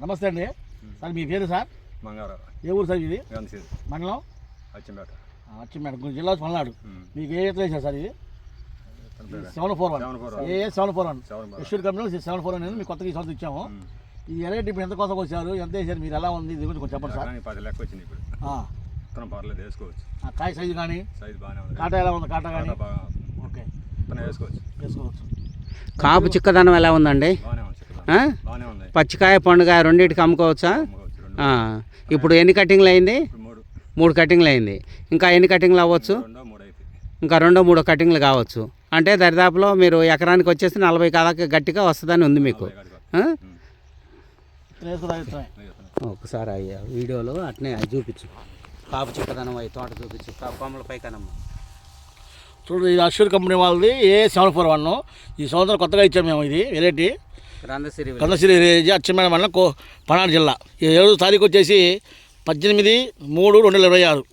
నమస్తే అండి సార్, మీ పేరు సార్? మంగారావు. ఏ ఊరు సార్ ఇది? మండలం అచ్చంపేట. అచ్చంపేట జిల్లా పల్నాడు. మీకు ఏ ఎట్లా వేసారు సార్ ఇది? 741 ఏ 741 యశ్వర్ కంపెనీ 741 నేను మీకు కొత్తగా ఈ సంవత్సరం ఇచ్చాము. ఈ ఎలగడ్డ ఇప్పుడు ఎంత కోసం వచ్చారు, ఎంత వేసారు, మీరు ఎలా ఉంది, ఇది గురించి కొంచెం చెప్పండి సార్. 10 లెక్క వచ్చింది ఇప్పుడు. పర్లేదు, వేసుకోవచ్చు. కాయ సైజు కానీ సైజు బాగానే ఉంది. కాటా ఎలా ఉంది? కాటా కానీ ఓకే, వేసుకోవచ్చు. కాపు చిక్కదనం ఎలా ఉందండి? బాగానే ఉంది. పచ్చికాయ పండుగ రెండింటికి అమ్ముకోవచ్చా? ఇప్పుడు ఎన్ని కటింగ్లు అయింది? 3 కటింగ్లు అయింది. ఇంకా ఎన్ని కటింగ్లు అవ్వచ్చు? ఇంకా 2-3 కటింగ్లు కావచ్చు. అంటే దరిదాపులో మీరు ఎకరానికి వచ్చేసి 40 కాదాకా గట్టిగా వస్తుందని ఉంది మీకు. ఒకసారి అయ్యా వీడియోలో అట్నే అవి చూపించు, కాపు చిక్కదనం అవి తోట చూపించు, కొమ్మల పైకనమ్మ చూడు. ఇది అశ్వర్ కంపెనీ వాళ్ళది ఏ 741. ఈ సంవత్సరం కొత్తగా ఇచ్చాము మేము. ఇది వెరైటీ కందసిరి అచ్చంపేట మండలం పల్నాడు జిల్లా. 7వ తారీఖు వచ్చేసి 18/3/2026.